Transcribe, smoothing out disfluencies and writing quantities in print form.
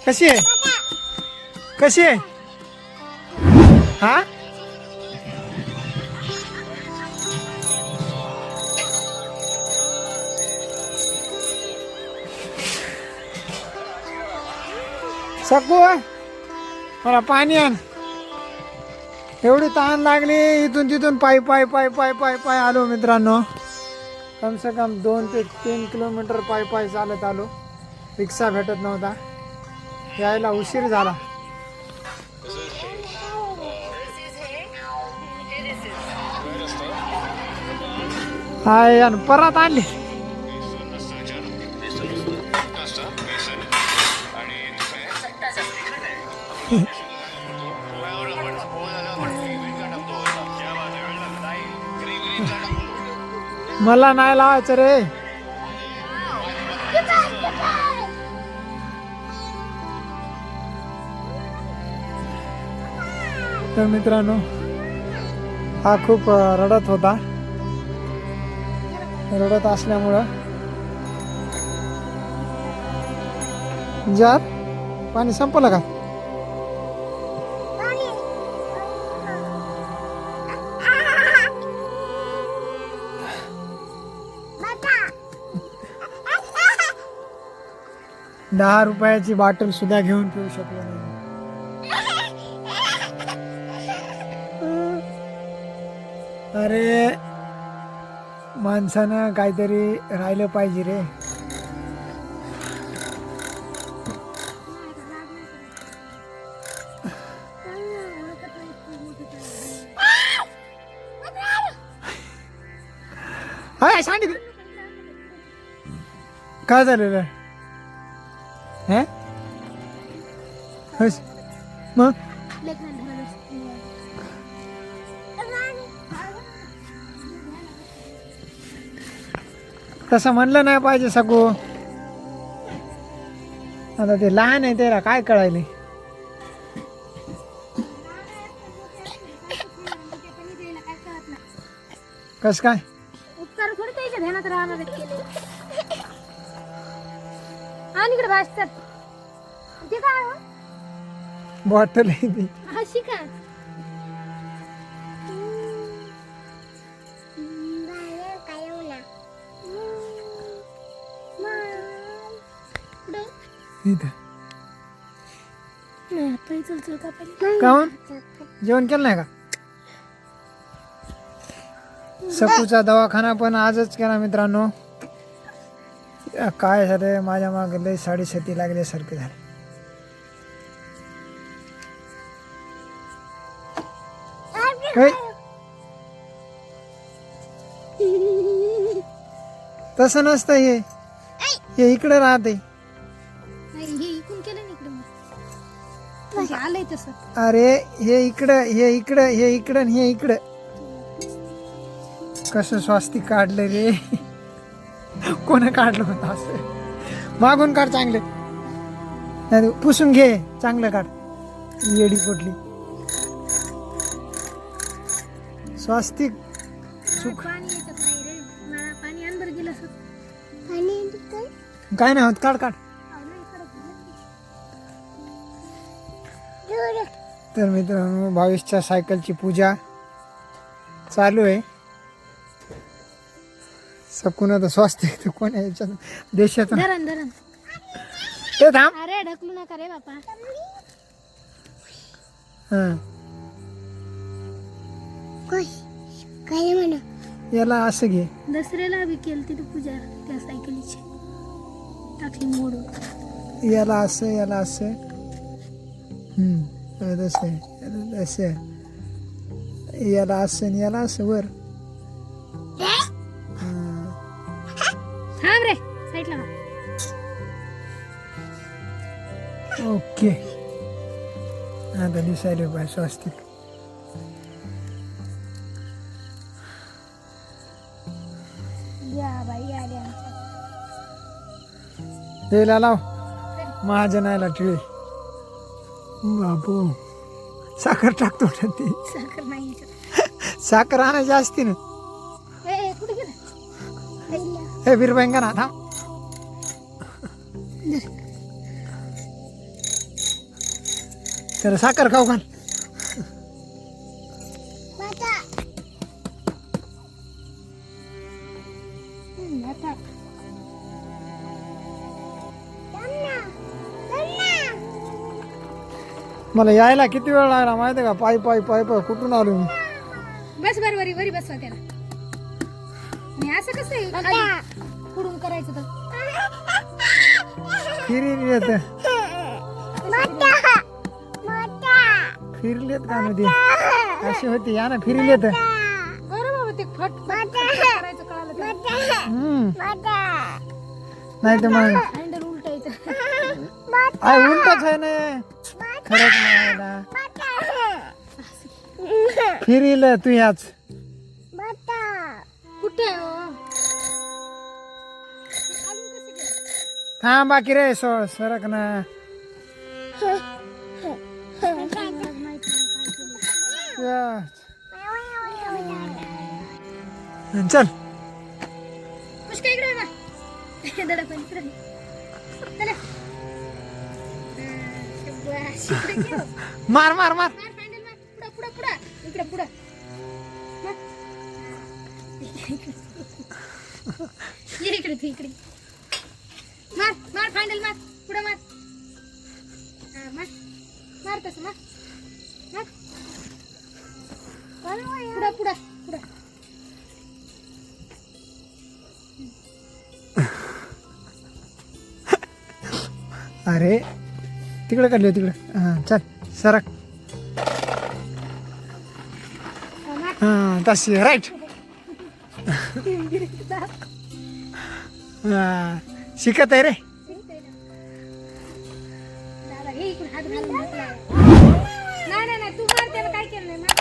कशी आहे कशी आहे हा सकू मला पाणी आण एवढी तहान लागली इथून तिथून पायी पायी पायी पायी पायी पायी आलो मित्रांनो कम से कम 2 ते 3 किलोमीटर पायी पायी चालत आलो रिक्षा भेटत नव्हता यायला उशीर झाला हाय आणि परत आणली मला नाही लावायचं रे तर मित्रांनो हा खूप रडत होता रडत असल्यामुळं जार पाणी संपलं का ₹10 बॉटल सुद्धा घेऊन पिऊ शकलो नाही अरे माणसानं काहीतरी राहिलं पाहिजे रे हाय सांगितलं काय झालेलं है मग तसं म्हणलं नाही पाहिजे सकू आता ते लहान आहे त्याला काय कळायले कस काय उपकार थोडी त्याच्या ध्यानात राहणार केले आणि इकडे भाषतात ते काय हो बॉटल आहे ती अशी का इथं काहून जेवण केलं नाही का सकूचा दवाखाना पण आजच केला मित्रांनो काय झालं माझ्या मागे लय साडेसाती लागल्यासारखे झाले तसं नसतं हे इकडे राहते आलंय तसं अरे हे इकडं हे इकडं हे इकडं हे इकडं कसं स्वास्तिक काढलं रे कोण काढलं होतं असं मागून काढ चांगले नाही पुसून घे चांगलं काढ येडी पोटली स्वास्तिक सुख पाणी अंदर गेलं काय नाही होत काढ काढ तर मित्रांनो 22च्या सायकलची पूजा चालू आहे सकून तर स्वास्तिक कोण आहे याच्यात देशात धरण धरण ते थांब अरे ढकलू नका रे बापा काय म्हणा याला असं घे दसऱ्याला बी केली तिथे पूजा त्या सायकलीची टाकली मोडून याला असं तसं असं याला असं आणि याला असं वर थांब रे साईडला ओके आता दिसायला पाहिजे स्वास्तिक या बाई आले आमच्या तेला लाव महाजनायला टिळे बापू साखर टाकतो ना ती साखर नाही साखर आणायची असती ना कुठे गेला हे बिरबंगा ना थांब त्याला साखर खाऊ घाल. मला यायला किती वेळ लागला माहिती का? पायी पायी पायी पायी कुठून आलो मी. बस बर वरी वरी बसवा त्याला. आणि असं कसं आहे खाली पुढून करायचं तर फिरलेत फिरलेत का मध्ये अशी होती या ना फिरलेत. अरे बाबा ते फट फट करायचं कळालं नाही तर मग हँडल उलटायचं. उलटच आहे ना खरंच नाही ना. फिरिल तू याच कुठे आहे हो? अजून कसं गेलं? हा बाकी रे सोड सरक ना. चल पुष्का इकडे ना दडा पण इकडे चला. शाबास, इकडे घे हो. मार मार मार मार हँडल मार. पुढं पुढं पुढं इकडे पुढं मार. ये इकडे तू इकडे मार मार हँडल मार. पुढं मार. हा, मार मार तसं मार मार. पुढं पुढं पुढं. अरे तिकडे काढले तिकडे. हा चल सरक. हा तशी राईट. शिकत आहे रे. दादा हे इकडे हात घालून बसला. नाही नाही नाही तू मार त्याला काय केलं नाही मार.